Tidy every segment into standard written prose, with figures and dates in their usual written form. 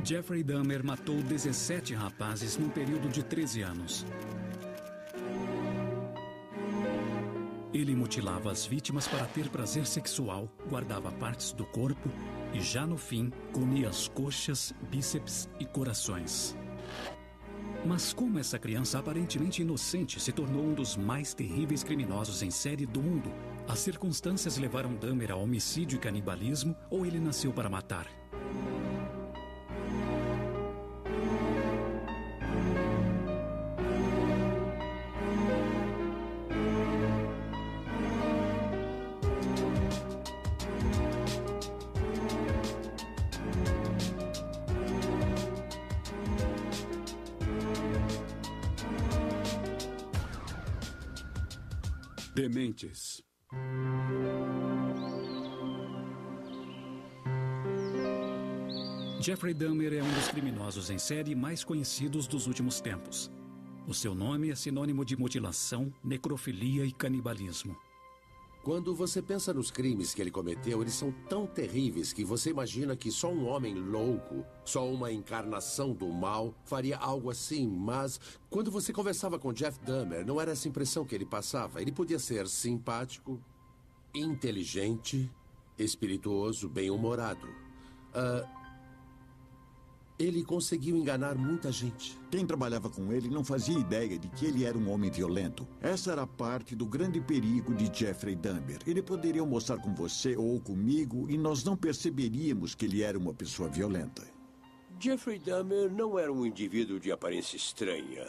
Jeffrey Dahmer matou 17 rapazes num período de 13 anos. Ele mutilava as vítimas para ter prazer sexual, guardava partes do corpo e, já no fim, comia as coxas, bíceps e corações. Mas como essa criança aparentemente inocente se tornou um dos mais terríveis criminosos em série do mundo? As circunstâncias levaram Dahmer a homicídio e canibalismo, ou ele nasceu para matar? Dementes. Jeffrey Dahmer é um dos criminosos em série mais conhecidos dos últimos tempos. O seu nome é sinônimo de mutilação, necrofilia e canibalismo. Quando você pensa nos crimes que ele cometeu, eles são tão terríveis que você imagina que só um homem louco, só uma encarnação do mal, faria algo assim. Mas quando você conversava com Jeff Dahmer, não era essa impressão que ele passava. Ele podia ser simpático, inteligente, espirituoso, bem-humorado. Ele conseguiu enganar muita gente. Quem trabalhava com ele não fazia ideia de que ele era um homem violento. Essa era parte do grande perigo de Jeffrey Dahmer. Ele poderia almoçar com você ou comigo e nós não perceberíamos que ele era uma pessoa violenta. Jeffrey Dahmer não era um indivíduo de aparência estranha.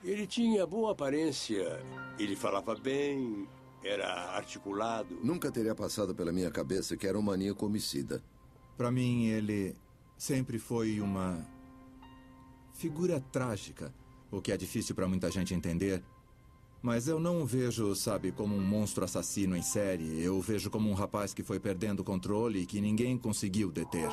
Ele tinha boa aparência, ele falava bem, era articulado. Nunca teria passado pela minha cabeça que era um maníaco homicida. Para mim, ele sempre foi uma figura trágica, o que é difícil para muita gente entender. Mas eu não o vejo, sabe, como um monstro assassino em série. Eu o vejo como um rapaz que foi perdendo o controle e que ninguém conseguiu deter.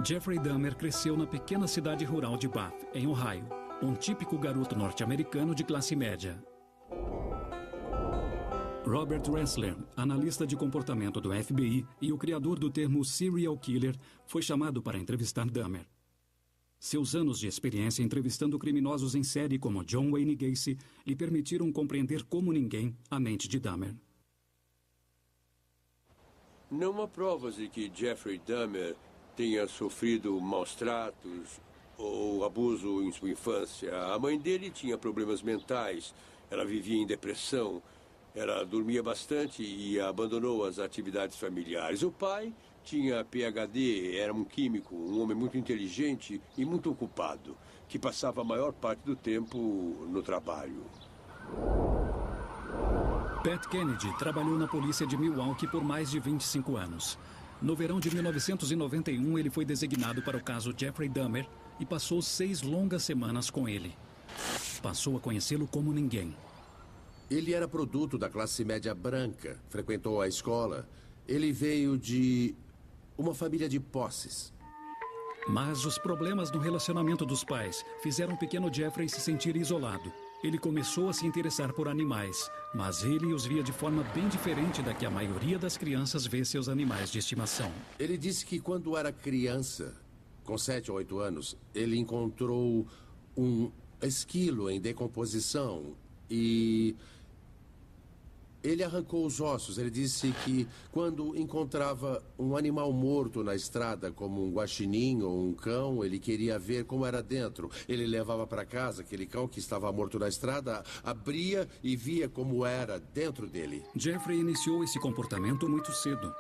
Jeffrey Dahmer cresceu na pequena cidade rural de Bath, em Ohio, um típico garoto norte-americano de classe média. Robert Ressler, analista de comportamento do FBI e o criador do termo serial killer, foi chamado para entrevistar Dahmer. Seus anos de experiência entrevistando criminosos em série como John Wayne Gacy lhe permitiram compreender como ninguém a mente de Dahmer. Não há provas de que Jeffrey Dahmer tenha sofrido maus tratos ou abuso em sua infância. A mãe dele tinha problemas mentais, ela vivia em depressão. Ela dormia bastante e abandonou as atividades familiares. O pai tinha PhD, era um químico, um homem muito inteligente e muito ocupado, que passava a maior parte do tempo no trabalho. Pat Kennedy trabalhou na polícia de Milwaukee por mais de 25 anos. No verão de 1991, ele foi designado para o caso Jeffrey Dahmer e passou 6 longas semanas com ele. Passou a conhecê-lo como ninguém. Ele era produto da classe média branca, frequentou a escola. Ele veio de uma família de posses. Mas os problemas no relacionamento dos pais fizeram o pequeno Jeffrey se sentir isolado. Ele começou a se interessar por animais, mas ele os via de forma bem diferente da que a maioria das crianças vê seus animais de estimação. Ele disse que quando era criança, com 7 ou 8 anos, ele encontrou um esquilo em decomposição e ele arrancou os ossos. Ele disse que quando encontrava um animal morto na estrada, como um guaxinim ou um cão, ele queria ver como era dentro. Ele levava para casa aquele cão que estava morto na estrada, abria e via como era dentro dele. Jeffrey iniciou esse comportamento muito cedo.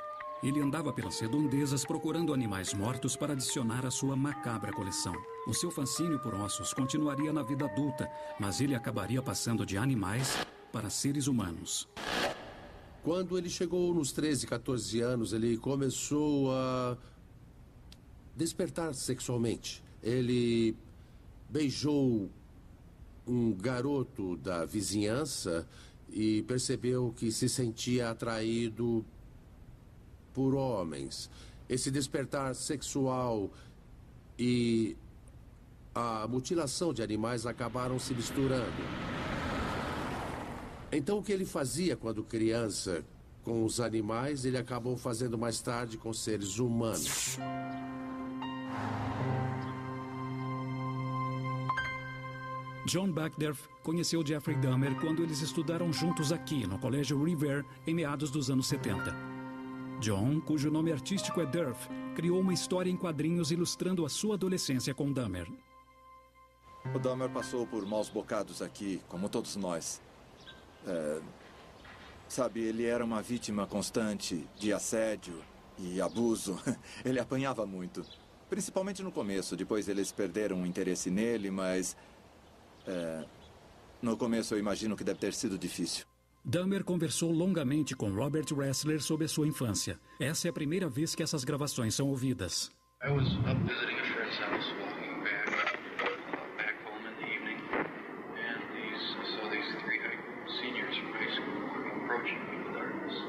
Ele andava pelas redondezas procurando animais mortos para adicionar à sua macabra coleção. O seu fascínio por ossos continuaria na vida adulta, mas ele acabaria passando de animais para seres humanos. Quando ele chegou nos 13, 14 anos, ele começou a despertar sexualmente. Ele beijou um garoto da vizinhança e percebeu que se sentia atraído por homens. Esse despertar sexual e a mutilação de animais acabaram se misturando. Então, o que ele fazia quando criança, com os animais, ele acabou fazendo mais tarde com seres humanos. John Backderf conheceu Jeffrey Dahmer quando eles estudaram juntos aqui, no Colégio Revere, em meados dos anos 70. John, cujo nome artístico é Durf, criou uma história em quadrinhos ilustrando a sua adolescência com Dahmer. O Dahmer passou por maus bocados aqui, como todos nós. Sabe, ele era uma vítima constante de assédio e abuso. Ele apanhava muito. Principalmente no começo. Depois eles perderam o interesse nele, mas... no começo eu imagino que deve ter sido difícil. Dahmer conversou longamente com Robert Ressler sobre a sua infância. Essa é a primeira vez que essas gravações são ouvidas. I was up visiting a friend's house, walking back home in the evening, and I saw these three seniors from high school approaching me in the darkness.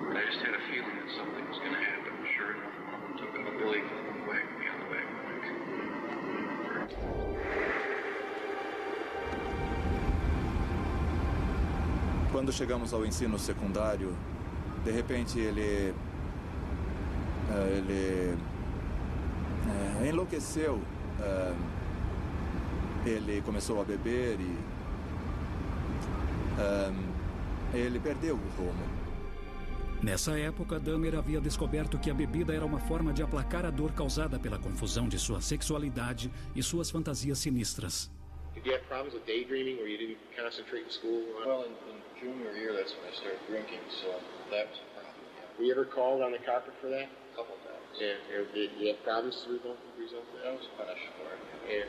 And I just had a feeling that something was going to happen. Sure enough, one of them took a billy club and whacked me on the back of the neck. Quando chegamos ao ensino secundário, de repente ele enlouqueceu. Ele começou a beber e ele perdeu o rumo. Nessa época, Dahmer havia descoberto que a bebida era uma forma de aplacar a dor causada pela confusão de sua sexualidade e suas fantasias sinistras. Did you have problems with daydreaming where you didn't concentrate in school? Well, in junior year, that's when I started drinking, so that was a problem. Yeah. Were you ever called on the carpet for that? A couple times. Yeah. Or did you have problems as a result of that? I was punished for it. Yeah.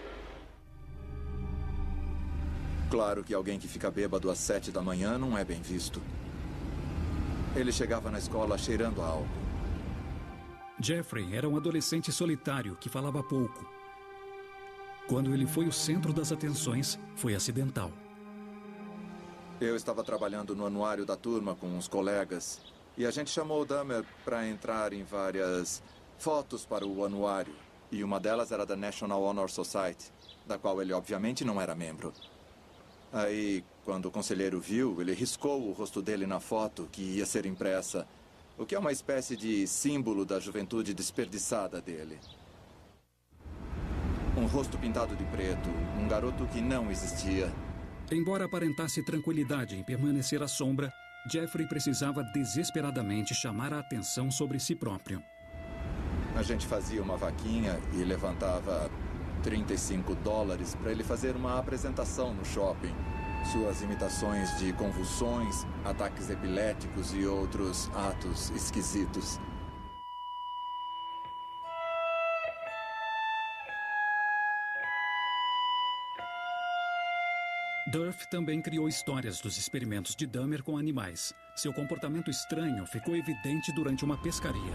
Claro que alguém que fica bêbado às 7 da manhã não é bem visto. Ele chegava na escola cheirando a álcool. Jeffrey era um adolescente solitário que falava pouco. Quando ele foi o centro das atenções, foi acidental. Eu estava trabalhando no anuário da turma com uns colegas e a gente chamou o Dahmer para entrar em várias fotos para o anuário. E uma delas era da National Honor Society, da qual ele obviamente não era membro. Aí, quando o conselheiro viu, ele riscou o rosto dele na foto que ia ser impressa, o que é uma espécie de símbolo da juventude desperdiçada dele. Um rosto pintado de preto, um garoto que não existia. Embora aparentasse tranquilidade em permanecer à sombra, Jeffrey precisava desesperadamente chamar a atenção sobre si próprio. A gente fazia uma vaquinha e levantava $35 para ele fazer uma apresentação no shopping. Suas imitações de convulsões, ataques epiléticos e outros atos esquisitos. Durf também criou histórias dos experimentos de Dahmer com animais. Seu comportamento estranho ficou evidente durante uma pescaria.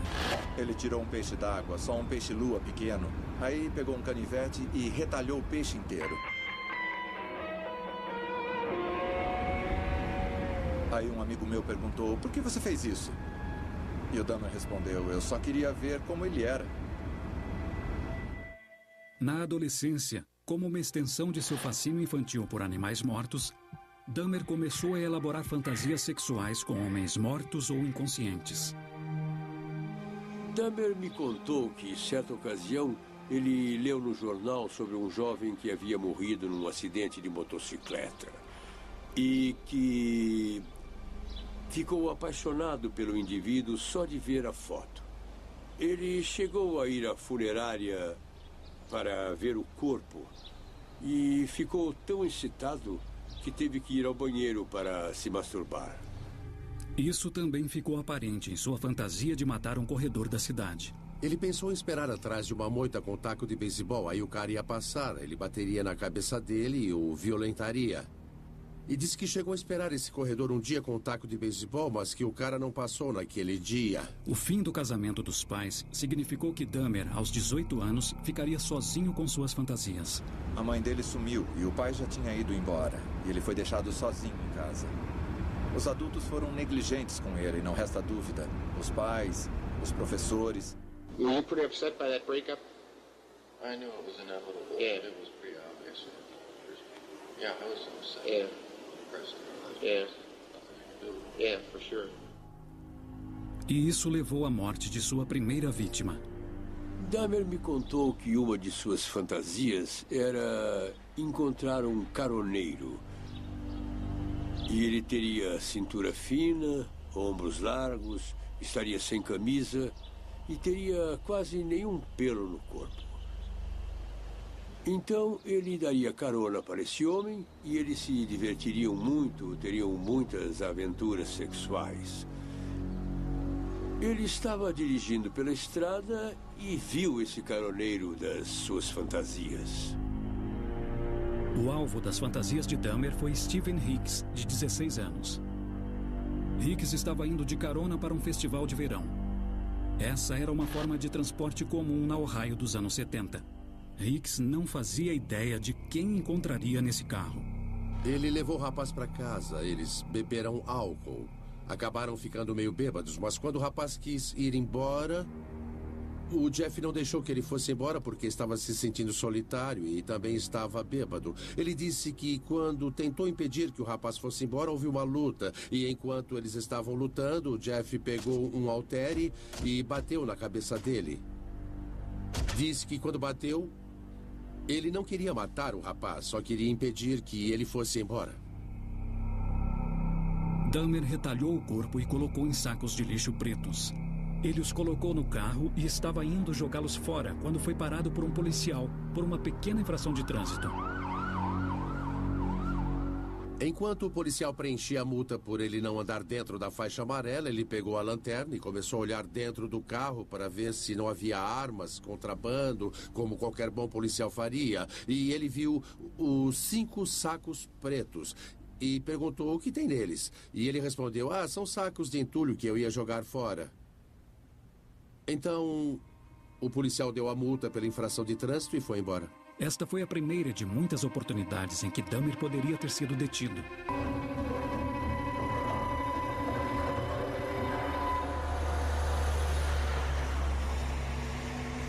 Ele tirou um peixe d'água, só um peixe-lua pequeno. Aí pegou um canivete e retalhou o peixe inteiro. Aí um amigo meu perguntou, por que você fez isso? E o Dahmer respondeu, eu só queria ver como ele era. Na adolescência, como uma extensão de seu fascínio infantil por animais mortos, Dahmer começou a elaborar fantasias sexuais com homens mortos ou inconscientes. Dahmer me contou que, em certa ocasião, ele leu no jornal sobre um jovem que havia morrido num acidente de motocicleta e que ficou apaixonado pelo indivíduo só de ver a foto. Ele chegou a ir à funerária para ver o corpo e ficou tão excitado que teve que ir ao banheiro para se masturbar. Isso também ficou aparente em sua fantasia de matar um corredor da cidade. Ele pensou em esperar atrás de uma moita com taco de beisebol. Aí o cara ia passar, ele bateria na cabeça dele e o violentaria. E disse que chegou a esperar esse corredor um dia com um taco de beisebol, mas que o cara não passou naquele dia. O fim do casamento dos pais significou que Dahmer, aos 18 anos, ficaria sozinho com suas fantasias. A mãe dele sumiu e o pai já tinha ido embora. E ele foi deixado sozinho em casa. Os adultos foram negligentes com ele, não resta dúvida. Os pais, os professores. Were you pretty upset by that breakup? I knew it was inevitable. Yeah. It was pretty obvious. Yeah, I was upset. Yeah. Depressed. Yeah. Nothing to do. Yeah, for sure. E isso levou à morte de sua primeira vítima. Dahmer me contou que uma de suas fantasias era encontrar um caroneiro. E ele teria cintura fina, ombros largos, estaria sem camisa e teria quase nenhum pelo no corpo. Então, ele daria carona para esse homem e eles se divertiriam muito, teriam muitas aventuras sexuais. Ele estava dirigindo pela estrada e viu esse caroneiro das suas fantasias. O alvo das fantasias de Dahmer foi Stephen Hicks, de 16 anos. Hicks estava indo de carona para um festival de verão. Essa era uma forma de transporte comum na Ohio dos anos 70. Hicks não fazia ideia de quem encontraria nesse carro. Ele levou o rapaz para casa. Eles beberam álcool. Acabaram ficando meio bêbados, mas quando o rapaz quis ir embora, o Jeff não deixou que ele fosse embora porque estava se sentindo solitário e também estava bêbado. Ele disse que quando tentou impedir que o rapaz fosse embora, houve uma luta. E enquanto eles estavam lutando, o Jeff pegou um haltere e bateu na cabeça dele. Disse que quando bateu, ele não queria matar o rapaz, só queria impedir que ele fosse embora. Dahmer retalhou o corpo e colocou em sacos de lixo pretos. Ele os colocou no carro e estava indo jogá-los fora quando foi parado por um policial por uma pequena infração de trânsito. Enquanto o policial preenchia a multa por ele não andar dentro da faixa amarela, ele pegou a lanterna e começou a olhar dentro do carro para ver se não havia armas, contrabando, como qualquer bom policial faria. E ele viu os 5 sacos pretos e perguntou o que tem neles. E ele respondeu, são sacos de entulho que eu ia jogar fora. Então, o policial deu a multa pela infração de trânsito e foi embora. Esta foi a primeira de muitas oportunidades em que Dahmer poderia ter sido detido.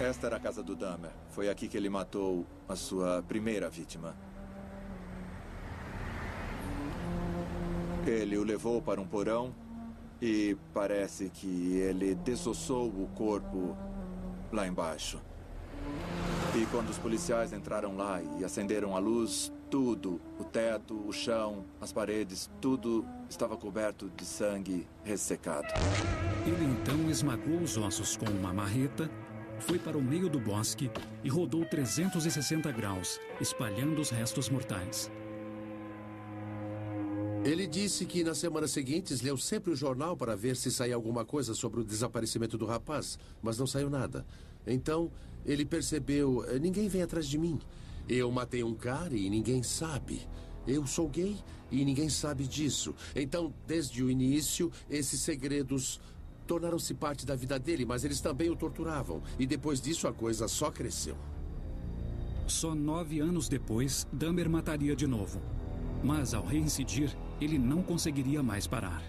Esta era a casa do Dahmer. Foi aqui que ele matou a sua primeira vítima. Ele o levou para um porão e parece que ele desossou o corpo lá embaixo. E quando os policiais entraram lá e acenderam a luz, tudo, o teto, o chão, as paredes, tudo estava coberto de sangue ressecado. Ele então esmagou os ossos com uma marreta, foi para o meio do bosque e rodou 360 graus, espalhando os restos mortais. Ele disse que nas semanas seguintes leu sempre o jornal para ver se saía alguma coisa sobre o desaparecimento do rapaz, mas não saiu nada. Então, ele percebeu, ninguém vem atrás de mim. Eu matei um cara e ninguém sabe. Eu sou gay e ninguém sabe disso. Então, desde o início, esses segredos tornaram-se parte da vida dele, mas eles também o torturavam. E depois disso, a coisa só cresceu. Só 9 anos depois, Dahmer mataria de novo. Mas ao reincidir, ele não conseguiria mais parar.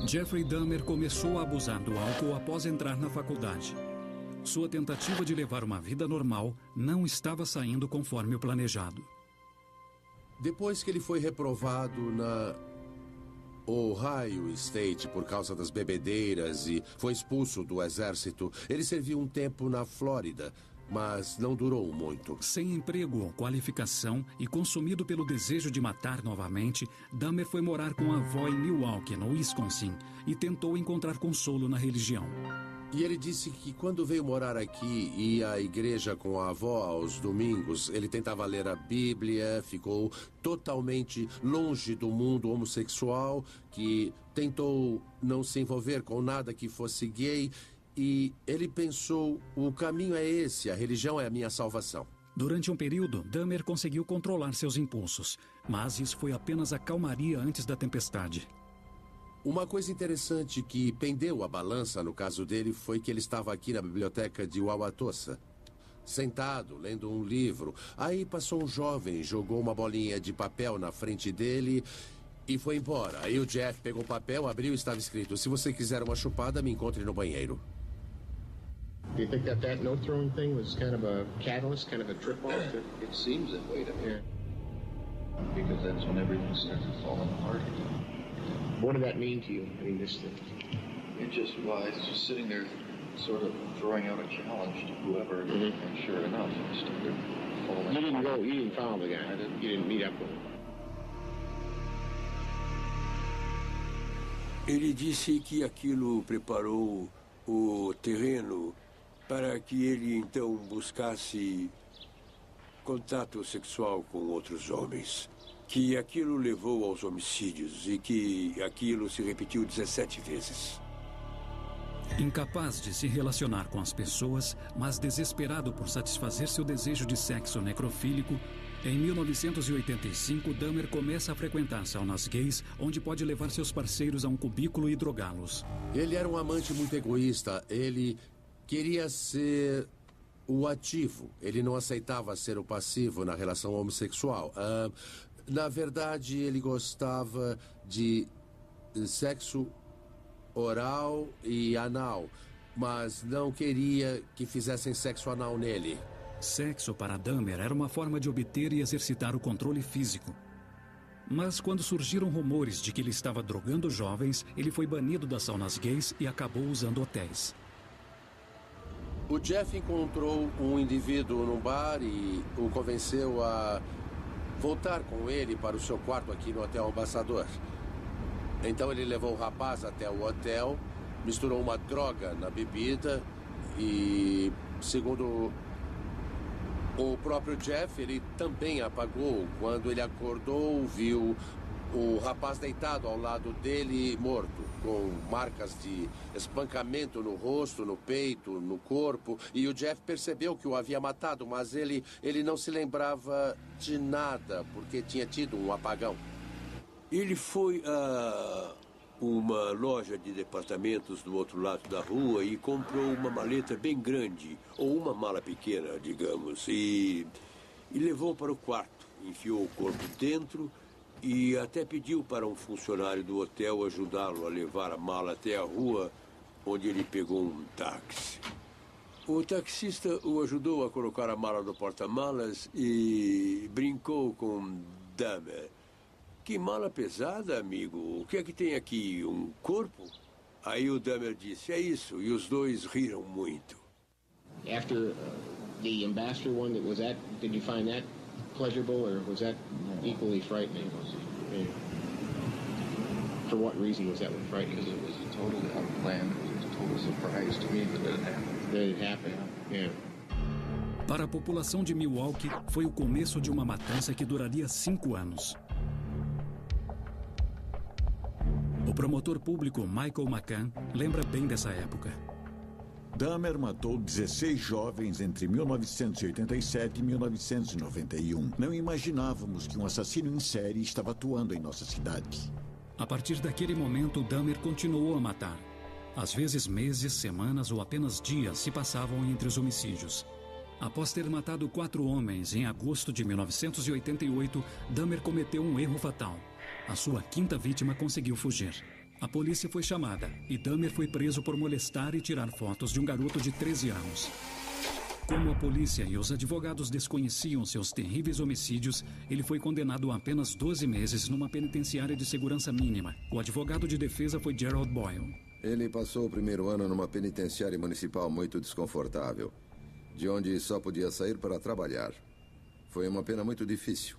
Jeffrey Dahmer começou a abusar do álcool após entrar na faculdade. Sua tentativa de levar uma vida normal não estava saindo conforme o planejado. Depois que ele foi reprovado na Ohio State por causa das bebedeiras e foi expulso do exército, ele serviu um tempo na Flórida, mas não durou muito. Sem emprego ou qualificação e consumido pelo desejo de matar novamente, Dahmer foi morar com a avó em Milwaukee, no Wisconsin, e tentou encontrar consolo na religião. E ele disse que quando veio morar aqui e ia à igreja com a avó aos domingos, ele tentava ler a Bíblia, ficou totalmente longe do mundo homossexual, que tentou não se envolver com nada que fosse gay. E ele pensou, o caminho é esse, a religião é a minha salvação. Durante um período, Dahmer conseguiu controlar seus impulsos, mas isso foi apenas a calmaria antes da tempestade. Uma coisa interessante que pendeu a balança no caso dele foi que ele estava aqui na biblioteca de Wauwatosa, sentado, lendo um livro. Aí passou um jovem, jogou uma bolinha de papel na frente dele e foi embora. Aí o Jeff pegou o papel, abriu e estava escrito, se você quiser uma chupada, me encontre no banheiro. Do you think that note throwing thing was kind of a catalyst, kind of a trip off? It seems that way to me. Yeah. because that's when everything started falling apart again. What did that mean to you? I mean, this thing. It just, well, I was just sitting there sort of throwing out a challenge to whoever, and sure enough, it started falling. You didn't follow the guy. I didn't. You didn't meet up with him. Ele disse que aquilo preparou o terreno para que ele então buscasse contato sexual com outros homens. Que aquilo levou aos homicídios e que aquilo se repetiu 17 vezes. Incapaz de se relacionar com as pessoas, mas desesperado por satisfazer seu desejo de sexo necrofílico, em 1985, Dahmer começa a frequentar saunas gays, onde pode levar seus parceiros a um cubículo e drogá-los. Ele era um amante muito egoísta. Ele queria ser o ativo. Ele não aceitava ser o passivo na relação homossexual. Na verdade, ele gostava de sexo oral e anal, mas não queria que fizessem sexo anal nele. Sexo para Dahmer era uma forma de obter e exercitar o controle físico. Mas quando surgiram rumores de que ele estava drogando jovens, ele foi banido das saunas gays e acabou usando hotéis. O Jeff encontrou um indivíduo num bar e o convenceu a voltar com ele para o seu quarto aqui no Hotel Ambassador. Então ele levou o rapaz até o hotel, misturou uma droga na bebida e, segundo o próprio Jeff, ele também apagou. Quando ele acordou, viu o rapaz deitado ao lado dele, morto, com marcas de espancamento no rosto, no peito, no corpo. E o Jeff percebeu que o havia matado, mas ele não se lembrava de nada, porque tinha tido um apagão. Ele foi a uma loja de departamentos do outro lado da rua e comprou uma maleta bem grande, ou uma mala pequena, digamos, e levou para o quarto. Enfiou o corpo dentro e até pediu para um funcionário do hotel ajudá-lo a levar a mala até a rua, onde ele pegou um táxi. O taxista o ajudou a colocar a mala no porta-malas e brincou com Dahmer. Que mala pesada, amigo. O que é que tem aqui? Um corpo? Aí o Dahmer disse, é isso. E os dois riram muito. After the ambassador one, did you find that pleasurable or was that equally frightening? Yeah. For what reason was that one frightening? Because it was totally unplanned. It was a total surprise to me that it happened. That it happened, yeah. Para a população de Milwaukee, foi o começo de uma matança que duraria 5 anos. O promotor público Michael McCann lembra bem dessa época. Dahmer matou 16 jovens entre 1987 e 1991. Não imaginávamos que um assassino em série estava atuando em nossa cidade. A partir daquele momento, Dahmer continuou a matar. Às vezes, meses, semanas ou apenas dias se passavam entre os homicídios. Após ter matado 4 homens em agosto de 1988, Dahmer cometeu um erro fatal. A sua 5ª vítima conseguiu fugir. A polícia foi chamada e Dahmer foi preso por molestar e tirar fotos de um garoto de 13 anos. Como a polícia e os advogados desconheciam seus terríveis homicídios, ele foi condenado a apenas 12 meses numa penitenciária de segurança mínima. O advogado de defesa foi Gerald Boyle. Ele passou o primeiro ano numa penitenciária municipal muito desconfortável, de onde só podia sair para trabalhar. Foi uma pena muito difícil.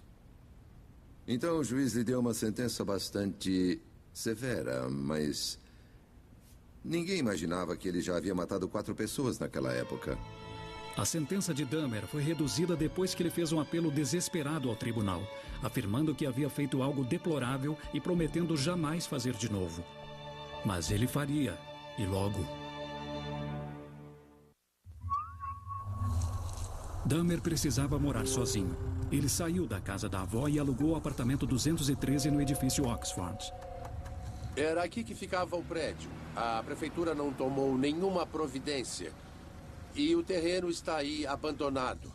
Então o juiz lhe deu uma sentença bastante severa, mas ninguém imaginava que ele já havia matado 4 pessoas naquela época. A sentença de Dahmer foi reduzida depois que ele fez um apelo desesperado ao tribunal, afirmando que havia feito algo deplorável e prometendo jamais fazer de novo. Mas ele faria, e logo. Dahmer precisava morar sozinho. Ele saiu da casa da avó e alugou o apartamento 213 no edifício Oxford. Era aqui que ficava o prédio. A prefeitura não tomou nenhuma providência. E o terreno está aí abandonado.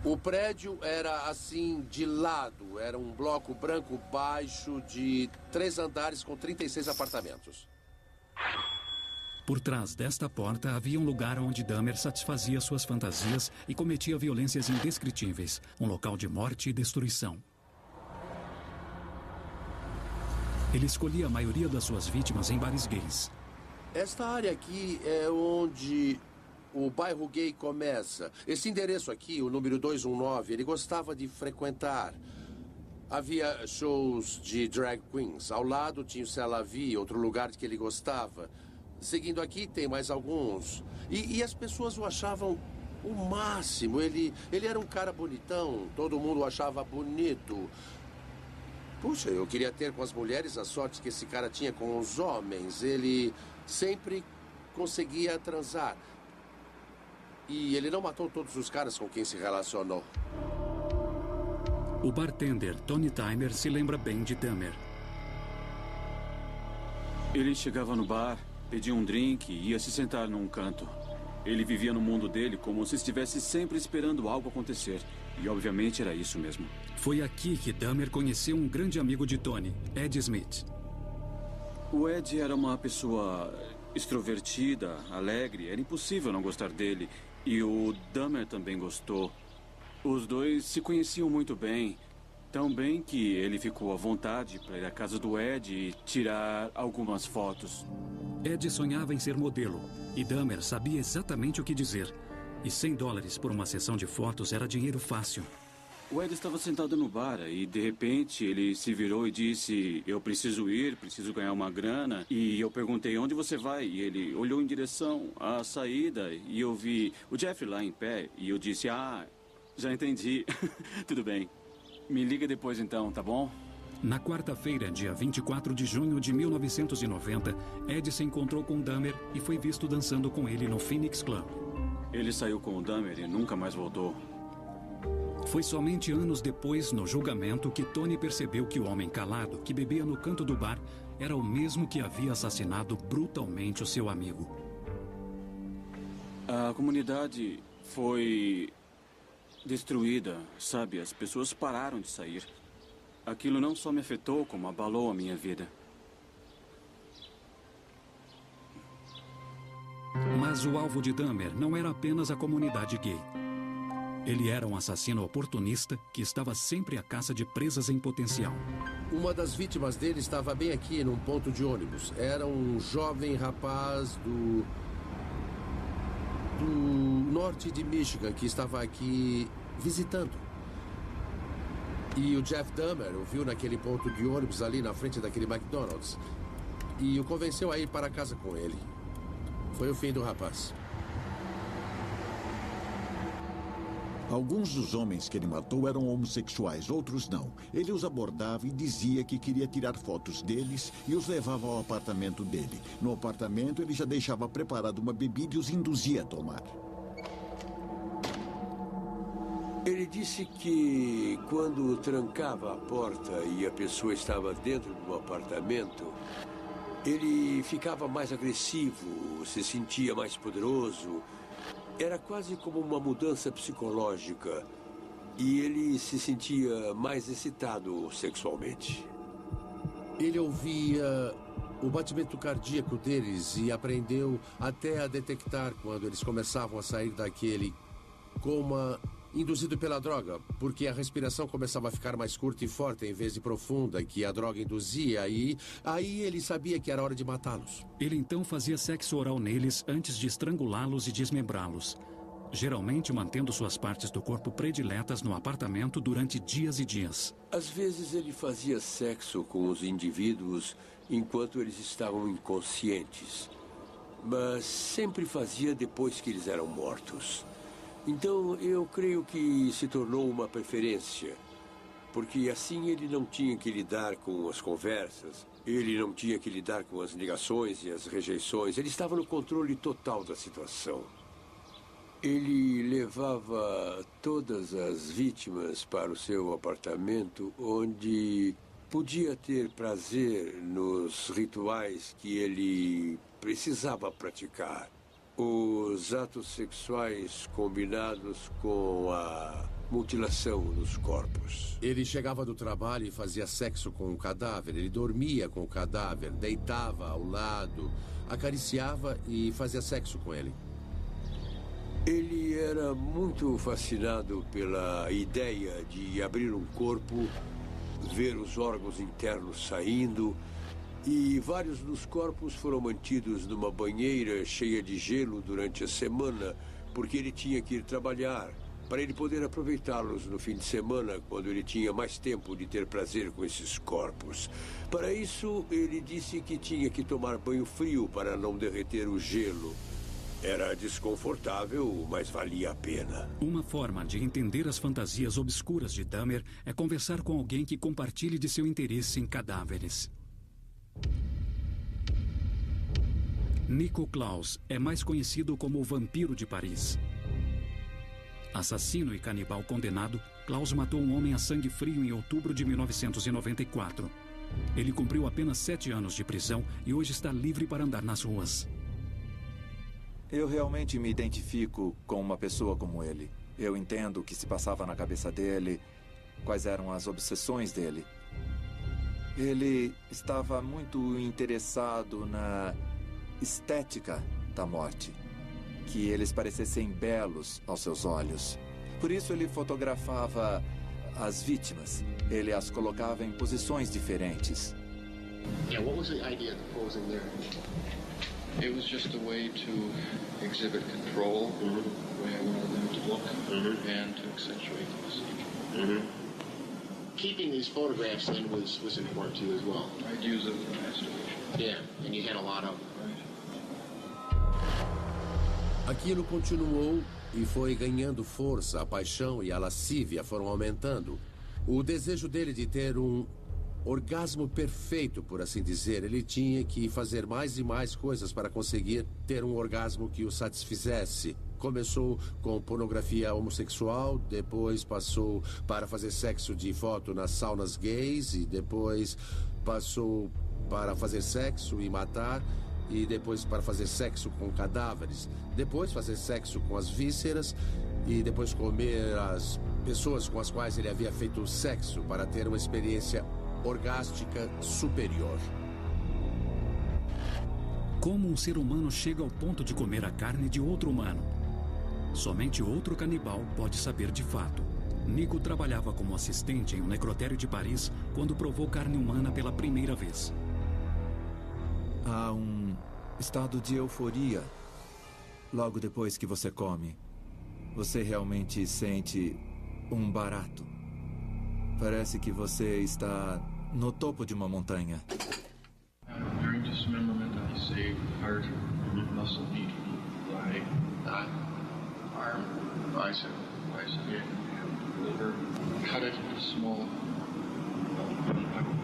O prédio era assim de lado. Era um bloco branco baixo de 3 andares com 36 apartamentos. Por trás desta porta havia um lugar onde Dahmer satisfazia suas fantasias e cometia violências indescritíveis. Um local de morte e destruição. Ele escolhia a maioria das suas vítimas em bares gays. Esta área aqui é onde o bairro gay começa. Esse endereço aqui, o número 219, ele gostava de frequentar. Havia shows de drag queens. Ao lado tinha o Celavi, outro lugar que ele gostava. Seguindo aqui tem mais alguns. E as pessoas o achavam o máximo. Ele era um cara bonitão. Todo mundo o achava bonito. Puxa, eu queria ter com as mulheres a sorte que esse cara tinha com os homens. Ele sempre conseguia transar. E ele não matou todos os caras com quem se relacionou. O bartender Tony Timer se lembra bem de Dahmer. Ele chegava no bar, pedia um drink e ia se sentar num canto. Ele vivia no mundo dele como se estivesse sempre esperando algo acontecer. E obviamente era isso mesmo. Foi aqui que Dahmer conheceu um grande amigo de Tony, Ed Smith. O Ed era uma pessoa extrovertida, alegre. Era impossível não gostar dele. E o Dahmer também gostou. Os dois se conheciam muito bem. Tão bem que ele ficou à vontade para ir à casa do Ed e tirar algumas fotos. Ed sonhava em ser modelo. E Dahmer sabia exatamente o que dizer. E $100 por uma sessão de fotos era dinheiro fácil. O Ed estava sentado no bar e, de repente, ele se virou e disse: eu preciso ir, preciso ganhar uma grana. E eu perguntei: onde você vai? E ele olhou em direção à saída e eu vi o Jeffrey lá em pé. E eu disse: ah, já entendi. Tudo bem. Me liga depois então, tá bom? Na quarta-feira, dia 24 de junho de 1990, Ed se encontrou com Dahmer e foi visto dançando com ele no Phoenix Club. Ele saiu com o Dahmer e nunca mais voltou. Foi somente anos depois, no julgamento, que Tony percebeu que o homem calado, que bebia no canto do bar, era o mesmo que havia assassinado brutalmente o seu amigo. A comunidade foi destruída, sabe? As pessoas pararam de sair. Aquilo não só me afetou, como abalou a minha vida. Mas o alvo de Dahmer não era apenas a comunidade gay. Ele era um assassino oportunista que estava sempre à caça de presas em potencial. Uma das vítimas dele estava bem aqui, num ponto de ônibus. Era um jovem rapaz do norte de Michigan que estava aqui visitando. E o Jeff Dahmer o viu naquele ponto de ônibus ali na frente daquele McDonald's. E o convenceu a ir para casa com ele. Foi o fim do rapaz. Alguns dos homens que ele matou eram homossexuais, outros não. Ele os abordava e dizia que queria tirar fotos deles e os levava ao apartamento dele. No apartamento, ele já deixava preparado uma bebida e os induzia a tomar. Ele disse que quando trancava a porta e a pessoa estava dentro do apartamento, ele ficava mais agressivo, se sentia mais poderoso. Era quase como uma mudança psicológica. E ele se sentia mais excitado sexualmente. Ele ouvia o batimento cardíaco deles e aprendeu até a detectar quando eles começavam a sair daquele coma induzido pela droga, porque a respiração começava a ficar mais curta e forte em vez de profunda, que a droga induzia, e aí ele sabia que era hora de matá-los. Ele então fazia sexo oral neles antes de estrangulá-los e desmembrá-los, geralmente mantendo suas partes do corpo prediletas no apartamento durante dias e dias. Às vezes ele fazia sexo com os indivíduos enquanto eles estavam inconscientes, mas sempre fazia depois que eles eram mortos. Então, eu creio que se tornou uma preferência, porque assim ele não tinha que lidar com as conversas, ele não tinha que lidar com as negações e as rejeições, ele estava no controle total da situação. Ele levava todas as vítimas para o seu apartamento, onde podia ter prazer nos rituais que ele precisava praticar. Os atos sexuais combinados com a mutilação dos corpos. Ele chegava do trabalho e fazia sexo com o cadáver. Ele dormia com o cadáver, deitava ao lado. acariciava e fazia sexo com ele. Ele era muito fascinado pela ideia de abrir um corpo, ver os órgãos internos saindo, e vários dos corpos foram mantidos numa banheira cheia de gelo durante a semana, porque ele tinha que ir trabalhar, para ele poder aproveitá-los no fim de semana, quando ele tinha mais tempo de ter prazer com esses corpos. Para isso, ele disse que tinha que tomar banho frio para não derreter o gelo. Era desconfortável, mas valia a pena. Uma forma de entender as fantasias obscuras de Dahmer é conversar com alguém que compartilhe de seu interesse em cadáveres. Nico Claus é mais conhecido como o Vampiro de Paris. Assassino e canibal condenado, Claus matou um homem a sangue frio em outubro de 1994. Ele cumpriu apenas 7 anos de prisão e hoje está livre para andar nas ruas. Eu realmente me identifico com uma pessoa como ele. Eu entendo o que se passava na cabeça dele, quais eram as obsessões dele. Ele estava muito interessado na estética da morte, que eles parecessem belos aos seus olhos. Por isso ele fotografava as vítimas. Ele as colocava em posições diferentes. Yeah, what was the idea of the posing there? It was just a way to exhibit control, the way I wanted them to look, and to accentuate the physique. Keeping these photographs then was important to you as well. I'd use it for masturbation. Yeah, and you had a lot of them. Aquilo continuou e foi ganhando força. A paixão e a lascívia foram aumentando. O desejo dele de ter um orgasmo perfeito, por assim dizer. Ele tinha que fazer mais e mais coisas para conseguir ter um orgasmo que o satisfizesse. Começou com pornografia homossexual, depois passou para fazer sexo de foto nas saunas gays, e depois passou para fazer sexo e matar, e depois para fazer sexo com cadáveres, depois fazer sexo com as vísceras, e depois comer as pessoas com as quais ele havia feito sexo para ter uma experiência orgástica superior. Como um ser humano chega ao ponto de comer a carne de outro humano? Somente outro canibal pode saber de fato. Nico trabalhava como assistente em um necrotério de Paris quando provou carne humana pela primeira vez. Há um estado de euforia logo depois que você come. Você realmente sente um barato. Parece que você está no topo de uma montanha. During dismemberment, I saved heart, muscle meat, thigh, arm, bicep, liver, cut it into small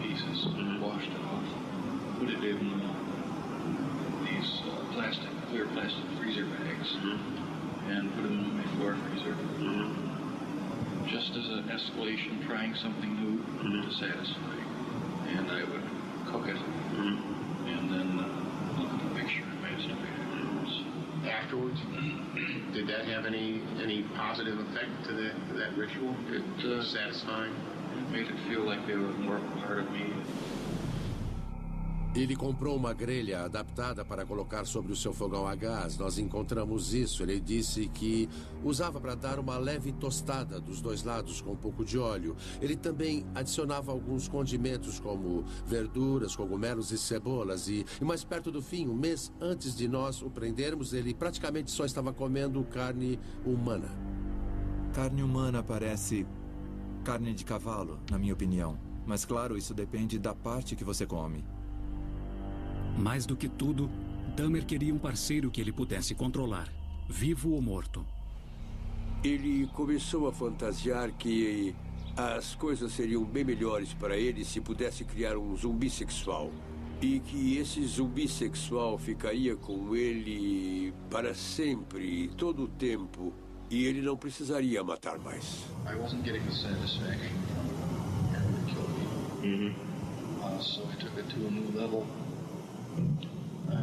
pieces, washed it off, put it in these clear plastic freezer bags, and put them in my floor freezer. Just as an escalation, trying something new to satisfy. And I would cook it, and then look at the picture and masturbate afterwards. Afterwards? Did that have any positive effect to that ritual? It was satisfying? It made it feel like they were more a part of me. Ele comprou uma grelha adaptada para colocar sobre o seu fogão a gás. Nós encontramos isso. Ele disse que usava para dar uma leve tostada dos dois lados com um pouco de óleo. Ele também adicionava alguns condimentos como verduras, cogumelos e cebolas. E mais perto do fim, um mês antes de nós o prendermos, ele praticamente só estava comendo carne humana. Carne humana parece carne de cavalo, na minha opinião. Mas claro, isso depende da parte que você come. Mais do que tudo, Dahmer queria um parceiro que ele pudesse controlar, vivo ou morto. Ele começou a fantasiar que as coisas seriam bem melhores para ele se pudesse criar um zumbi sexual. E que esse zumbi sexual ficaria com ele para sempre, todo o tempo. E ele não precisaria matar mais. I wasn't getting the satisfaction from having to kill me. So I took it to a new level. I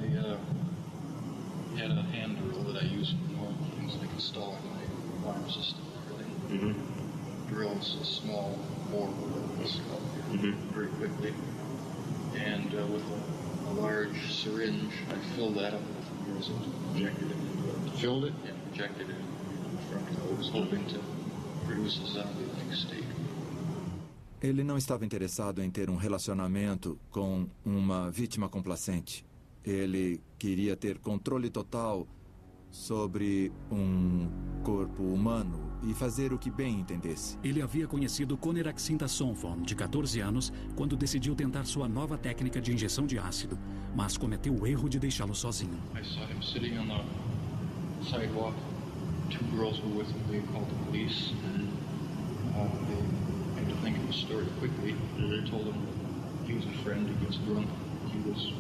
had a hand drill that I used for normal things like installing my farm system and everything. Drills a small bore very quickly. And with a a large syringe. I filled that up with mirrors and injected it into it. Filled it? Yeah, injected it from I was hoping to produce a zombie-like state. Ele não estava interessado em ter um relacionamento com uma vítima complacente. Ele queria ter controle total sobre um corpo humano e fazer o que bem entendesse. Ele havia conhecido Coneraxinta Sonfon, de 14 anos, quando decidiu tentar sua nova técnica de injeção de ácido, mas cometeu o erro de deixá-lo sozinho. I saw him sitting on the sidewalk. 2 girls were with him. They called the police. They had to think of a story quickly. They told him he was a friend who gets drunk. He was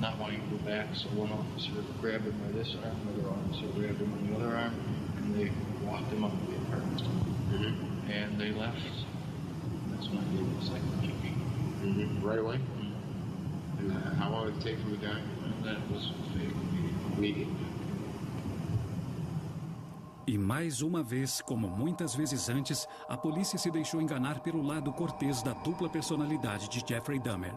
not wanting to go back, so one officer grabbed him by this arm, another officer grabbed him on the other arm, and they walked him out of the apartment. And they left. And that's when I gave him the second GP. Right away? And how long did it take for the guy? And that was Immediate. E mais uma vez, como muitas vezes antes, a polícia se deixou enganar pelo lado cortês da dupla personalidade de Jeffrey Dahmer.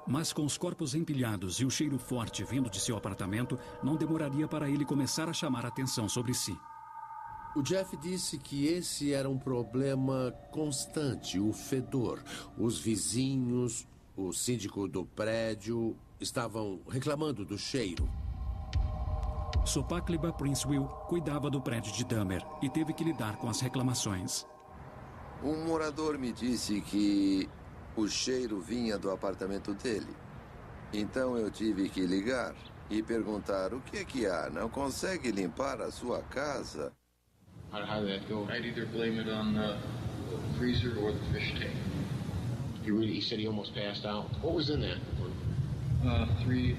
Mas com os corpos empilhados e o cheiro forte vindo de seu apartamento, não demoraria para ele começar a chamar a atenção sobre si. O Jeff disse que esse era um problema constante, o fedor. Os vizinhos, o síndico do prédio estavam reclamando do cheiro. Sopakliba Princeville cuidava do prédio de Dahmer e teve que lidar com as reclamações. Um morador me disse que o cheiro vinha do apartamento dele. Então eu tive que ligar e perguntar o que é que há. Não consegue limpar a sua casa? How did that go? I'd either blame it on the freezer or the fish tank. He said he almost passed out. What was in that? 3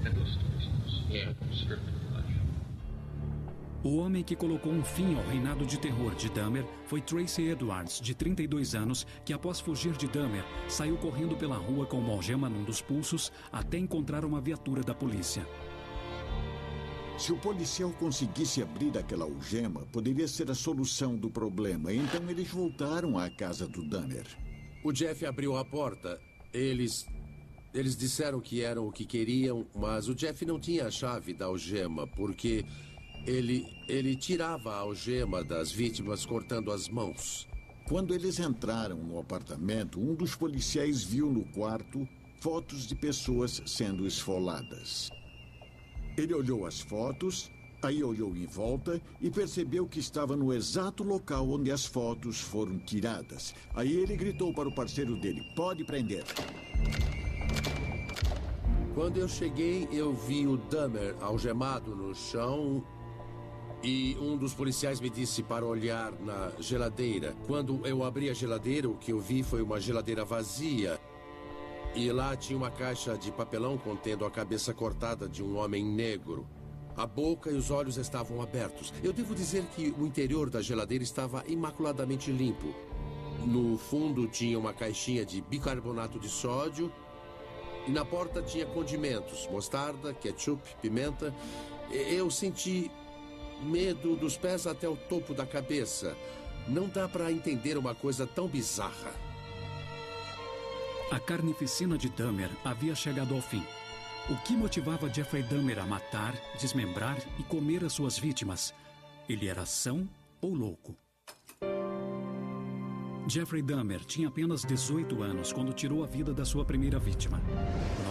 headless torsos. Yeah. Stripped of flesh. O homem que colocou um fim ao reinado de terror de Dahmer foi Tracy Edwards, de 32 anos, que após fugir de Dahmer, saiu correndo pela rua com uma algema num dos pulsos até encontrar uma viatura da polícia. Se o policial conseguisse abrir aquela algema, poderia ser a solução do problema. Então eles voltaram à casa do Dahmer. O Jeff abriu a porta. Eles disseram que eram o que queriam, mas o Jeff não tinha a chave da algema, porque ele tirava a algema das vítimas cortando as mãos. Quando eles entraram no apartamento, um dos policiais viu no quarto fotos de pessoas sendo esfoladas. Ele olhou as fotos, aí olhou em volta e percebeu que estava no exato local onde as fotos foram tiradas. Aí ele gritou para o parceiro dele: "Pode prender." Quando eu cheguei, eu vi o Dahmer algemado no chão e um dos policiais me disse para olhar na geladeira. Quando eu abri a geladeira, o que eu vi foi uma geladeira vazia. E lá tinha uma caixa de papelão contendo a cabeça cortada de um homem negro. A boca e os olhos estavam abertos. Eu devo dizer que o interior da geladeira estava imaculadamente limpo. No fundo tinha uma caixinha de bicarbonato de sódio. E na porta tinha condimentos, mostarda, ketchup, pimenta. Eu senti medo dos pés até o topo da cabeça. Não dá para entender uma coisa tão bizarra. A carnificina de Dahmer havia chegado ao fim. O que motivava Jeffrey Dahmer a matar, desmembrar e comer as suas vítimas? Ele era são ou louco? Jeffrey Dahmer tinha apenas 18 anos quando tirou a vida da sua primeira vítima.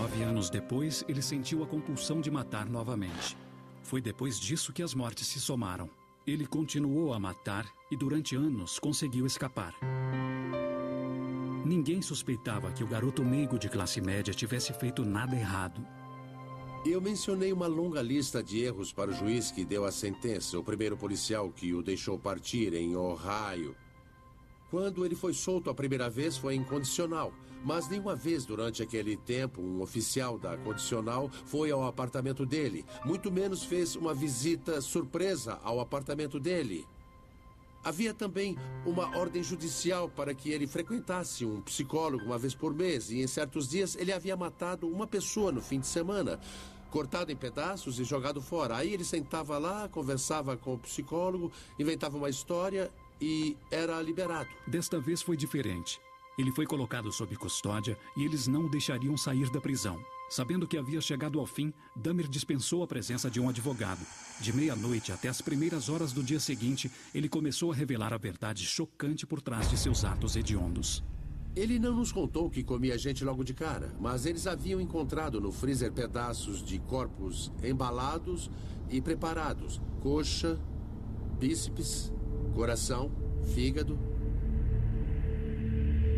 9 anos depois, ele sentiu a compulsão de matar novamente. Foi depois disso que as mortes se somaram. Ele continuou a matar e durante anos conseguiu escapar. Ninguém suspeitava que o garoto negro de classe média tivesse feito nada errado. Eu mencionei uma longa lista de erros para o juiz que deu a sentença, o primeiro policial que o deixou partir em Ohio. Quando ele foi solto a primeira vez foi incondicional, mas nenhuma vez durante aquele tempo um oficial da condicional foi ao apartamento dele, muito menos fez uma visita surpresa ao apartamento dele. Havia também uma ordem judicial para que ele frequentasse um psicólogo uma vez por mês e em certos dias ele havia matado uma pessoa no fim de semana, cortado em pedaços e jogado fora. Aí ele sentava lá, conversava com o psicólogo, inventava uma história e era liberado. Desta vez foi diferente. Ele foi colocado sob custódia e eles não o deixariam sair da prisão. Sabendo que havia chegado ao fim, Dahmer dispensou a presença de um advogado. De meia-noite até as primeiras horas do dia seguinte, ele começou a revelar a verdade chocante por trás de seus atos hediondos. Ele não nos contou que comia gente logo de cara, mas eles haviam encontrado no freezer pedaços de corpos embalados e preparados. Coxa, bíceps, coração, fígado.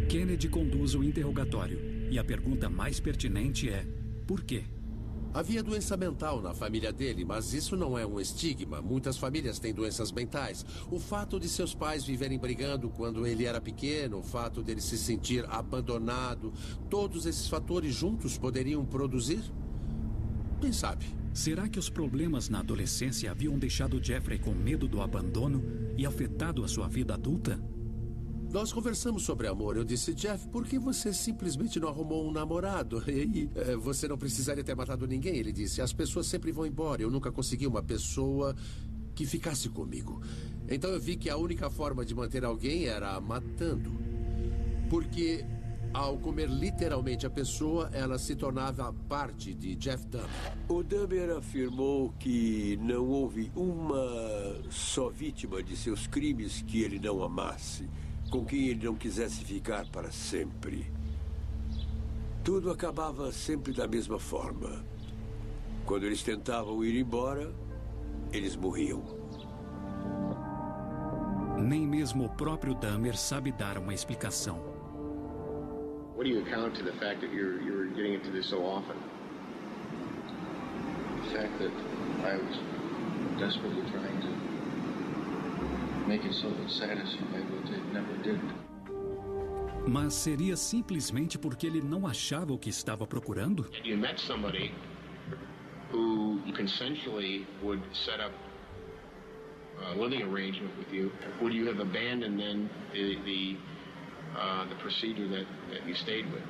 Kennedy conduz o interrogatório. E a pergunta mais pertinente é: por quê? Havia doença mental na família dele, mas isso não é um estigma. Muitas famílias têm doenças mentais. O fato de seus pais viverem brigando quando ele era pequeno, o fato dele se sentir abandonado, todos esses fatores juntos poderiam produzir? Quem sabe? Será que os problemas na adolescência haviam deixado Jeffrey com medo do abandono e afetado a sua vida adulta? Nós conversamos sobre amor. Eu disse: Jeff, por que você simplesmente não arrumou um namorado? E você não precisaria ter matado ninguém. Ele disse: as pessoas sempre vão embora. Eu nunca consegui uma pessoa que ficasse comigo. Então eu vi que a única forma de manter alguém era matando. Porque ao comer literalmente a pessoa, ela se tornava parte de Jeff Dahmer. O Dahmer afirmou que não houve uma só vítima de seus crimes que ele não amasse, com quem ele não quisesse ficar para sempre. Tudo acabava sempre da mesma forma. Quando eles tentavam ir embora, eles morriam. Nem mesmo o próprio Dahmer sabe dar uma explicação. What do you account to the fact that you're getting into this so often? The fact that I was desperately trying to make it so it satisfied what it never did. Mas seria simplesmente porque ele não achava o que estava procurando? You met somebody who consensually would set up a living arrangement with you. Would you have abandoned then the procedure that you stayed with?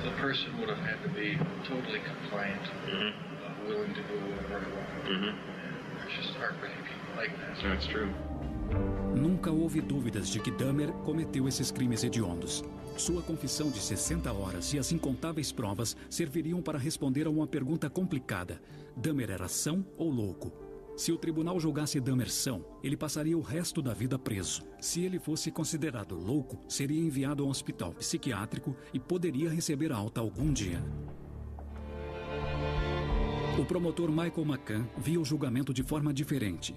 The person would have had to be totally compliant, willing to do whatever I wanted. There's just heartbreaking people like that. That's true. Nunca houve dúvidas de que Dahmer cometeu esses crimes hediondos. Sua confissão de 60 horas e as incontáveis provas serviriam para responder a uma pergunta complicada: Dahmer era são ou louco? Se o tribunal julgasse Dahmer são, ele passaria o resto da vida preso. Se ele fosse considerado louco, seria enviado a um hospital psiquiátrico e poderia receber alta algum dia. O promotor Michael McCann via o julgamento de forma diferente.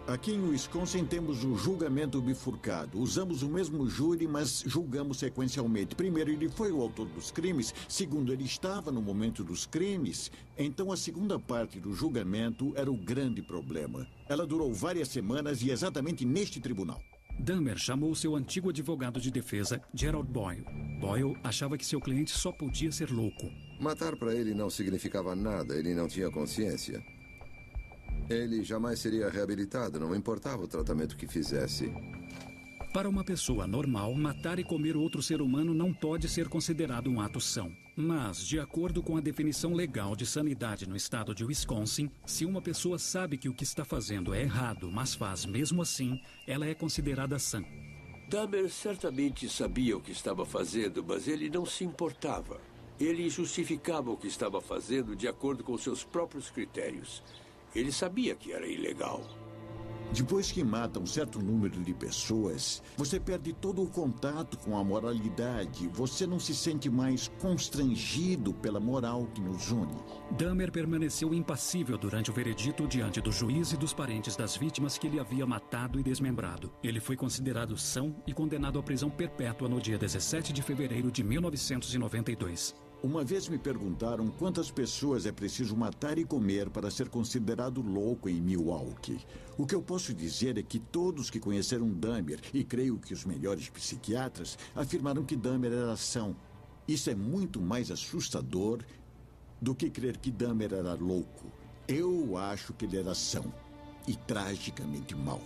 Aqui em Wisconsin temos o julgamento bifurcado. Usamos o mesmo júri, mas julgamos sequencialmente. Primeiro, ele foi o autor dos crimes. Segundo, ele estava no momento dos crimes. Então, a segunda parte do julgamento era o grande problema. Ela durou várias semanas e exatamente neste tribunal. Dahmer chamou seu antigo advogado de defesa, Gerald Boyle. Boyle achava que seu cliente só podia ser louco. Matar para ele não significava nada. Ele não tinha consciência. Ele jamais seria reabilitado, não importava o tratamento que fizesse. Para uma pessoa normal, matar e comer outro ser humano não pode ser considerado um ato são. Mas, de acordo com a definição legal de sanidade no estado de Wisconsin, se uma pessoa sabe que o que está fazendo é errado, mas faz mesmo assim, ela é considerada sã. Dahmer certamente sabia o que estava fazendo, mas ele não se importava. Ele justificava o que estava fazendo de acordo com seus próprios critérios. Ele sabia que era ilegal. Depois que mata um certo número de pessoas, você perde todo o contato com a moralidade. Você não se sente mais constrangido pela moral que nos une. Dahmer permaneceu impassível durante o veredito diante do juiz e dos parentes das vítimas que ele havia matado e desmembrado. Ele foi considerado são e condenado à prisão perpétua no dia 17 de fevereiro de 1992. Uma vez me perguntaram quantas pessoas é preciso matar e comer para ser considerado louco em Milwaukee. O que eu posso dizer é que todos que conheceram Dahmer, e creio que os melhores psiquiatras, afirmaram que Dahmer era são. Isso é muito mais assustador do que crer que Dahmer era louco. Eu acho que ele era são e tragicamente mau.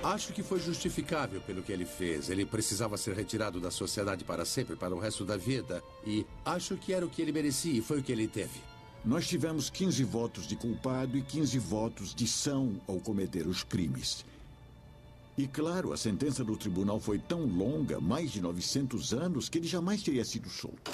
Acho que foi justificável pelo que ele fez. Ele precisava ser retirado da sociedade para sempre, para o resto da vida. E acho que era o que ele merecia e foi o que ele teve. Nós tivemos 15 votos de culpado e 15 votos de são ao cometer os crimes. E claro, a sentença do tribunal foi tão longa, mais de 900 anos, que ele jamais teria sido solto.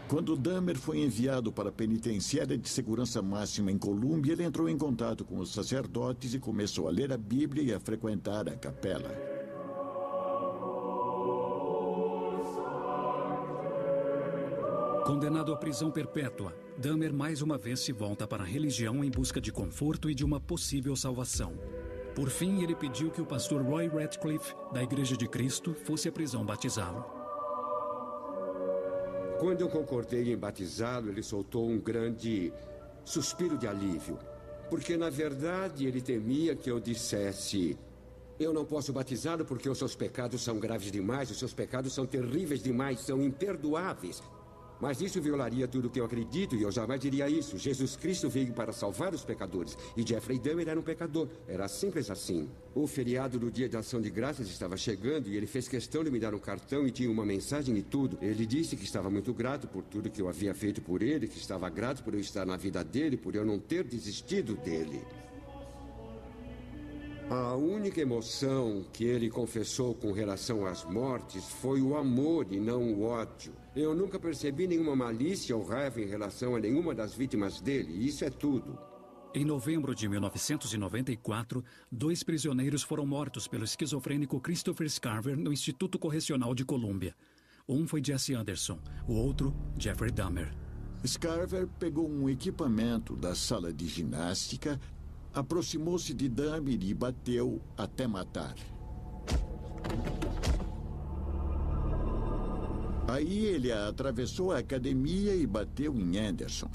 Quando Dahmer foi enviado para a penitenciária de segurança máxima em Colômbia, ele entrou em contato com os sacerdotes e começou a ler a Bíblia e a frequentar a capela. Condenado à prisão perpétua, Dahmer mais uma vez se volta para a religião em busca de conforto e de uma possível salvação. Por fim, ele pediu que o pastor Roy Ratcliffe, da Igreja de Cristo, fosse à prisão batizá-lo. Quando eu concordei em batizá-lo, ele soltou um grande suspiro de alívio. Porque, na verdade, ele temia que eu dissesse: eu não posso batizá-lo porque os seus pecados são graves demais, os seus pecados são terríveis demais, são imperdoáveis. Mas isso violaria tudo o que eu acredito e eu jamais diria isso. Jesus Cristo veio para salvar os pecadores. E Jeffrey Dahmer era um pecador. Era simples assim. O feriado do Dia de Ação de Graças estava chegando e ele fez questão de me dar um cartão e tinha uma mensagem e tudo. Ele disse que estava muito grato por tudo que eu havia feito por ele, que estava grato por eu estar na vida dele, por eu não ter desistido dele. A única emoção que ele confessou com relação às mortes foi o amor e não o ódio. Eu nunca percebi nenhuma malícia ou raiva em relação a nenhuma das vítimas dele. Isso é tudo. Em novembro de 1994, 2 prisioneiros foram mortos pelo esquizofrênico Christopher Scarver no Instituto Correcional de Colômbia. Um foi Jesse Anderson, o outro, Jeffrey Dahmer. Scarver pegou um equipamento da sala de ginástica, aproximou-se de Dahmer e bateu até matar. Aí ele atravessou a academia e bateu em Anderson.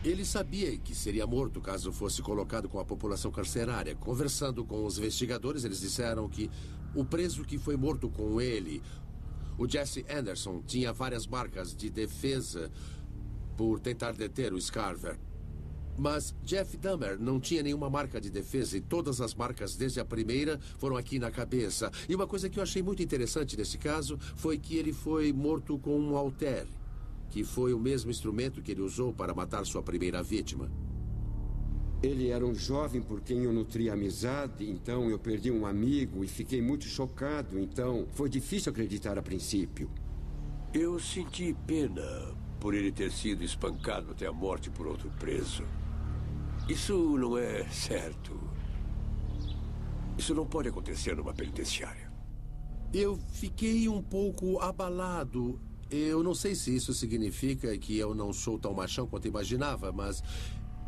Ele sabia que seria morto caso fosse colocado com a população carcerária. Conversando com os investigadores, eles disseram que o preso que foi morto com ele, o Jesse Anderson, tinha várias marcas de defesa por tentar deter o Scarver. Mas Jeff Dahmer não tinha nenhuma marca de defesa e todas as marcas, desde a primeira, foram aqui na cabeça. E uma coisa que eu achei muito interessante nesse caso foi que ele foi morto com um halter, que foi o mesmo instrumento que ele usou para matar sua primeira vítima. Ele era um jovem por quem eu nutria amizade, então eu perdi um amigo e fiquei muito chocado, então foi difícil acreditar a princípio. Eu senti pena por ele ter sido espancado até a morte por outro preso. Isso não é certo. Isso não pode acontecer numa penitenciária. Eu fiquei um pouco abalado. Eu não sei se isso significa que eu não sou tão machão quanto imaginava, mas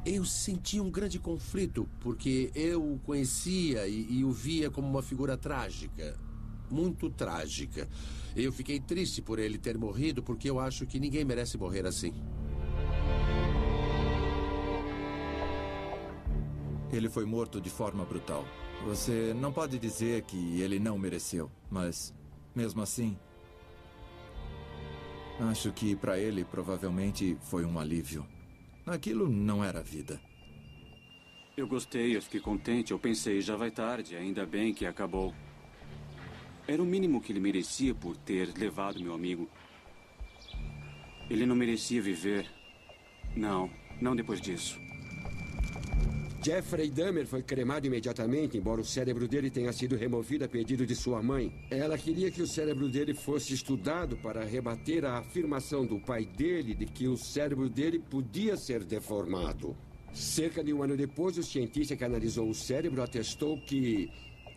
eu senti um grande conflito, porque eu o conhecia e o via como uma figura trágica. Muito trágica. Eu fiquei triste por ele ter morrido, porque eu acho que ninguém merece morrer assim. Ele foi morto de forma brutal. Você não pode dizer que ele não mereceu, mas, mesmo assim, acho que para ele provavelmente foi um alívio. Aquilo não era vida. Eu gostei, eu fiquei contente. Eu pensei, já vai tarde, ainda bem que acabou. Era o mínimo que ele merecia por ter levado meu amigo. Ele não merecia viver. Não depois disso. Jeffrey Dahmer foi cremado imediatamente, embora o cérebro dele tenha sido removido a pedido de sua mãe. Ela queria que o cérebro dele fosse estudado para rebater a afirmação do pai dele de que o cérebro dele podia ser deformado. Cerca de um ano depois, o cientista que analisou o cérebro atestou que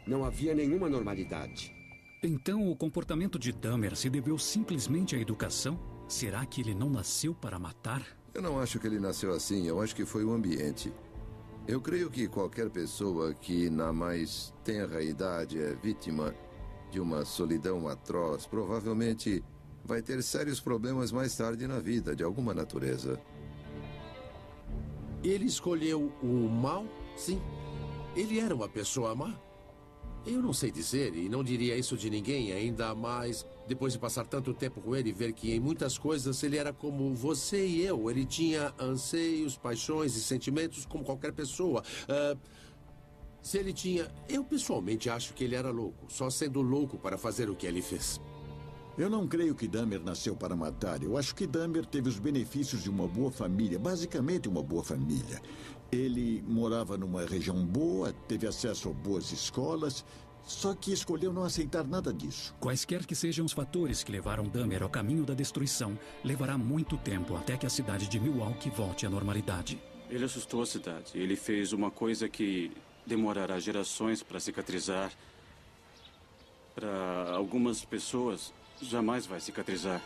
não havia nenhuma normalidade. Então, o comportamento de Dahmer se deveu simplesmente à educação? Será que ele não nasceu para matar? Eu não acho que ele nasceu assim, eu acho que foi o ambiente. Eu creio que qualquer pessoa que na mais tenra idade é vítima de uma solidão atroz, provavelmente vai ter sérios problemas mais tarde na vida, de alguma natureza. Ele escolheu o mal? Sim. Ele era uma pessoa má? Eu não sei dizer e não diria isso de ninguém, ainda mais depois de passar tanto tempo com ele e ver que em muitas coisas ele era como você e eu. Ele tinha anseios, paixões e sentimentos como qualquer pessoa. Se ele tinha... Eu pessoalmente acho que ele era louco, só sendo louco para fazer o que ele fez. Eu não creio que Dahmer nasceu para matar. Eu acho que Dahmer teve os benefícios de uma boa família, basicamente uma boa família. Ele morava numa região boa, teve acesso a boas escolas Só que escolheu não aceitar nada disso. Quaisquer que sejam os fatores que levaram Dahmer ao caminho da destruição, levará muito tempo até que a cidade de Milwaukee volte à normalidade. Ele assustou a cidade. Ele fez uma coisa que demorará gerações para cicatrizar. Para algumas pessoas, jamais vai cicatrizar.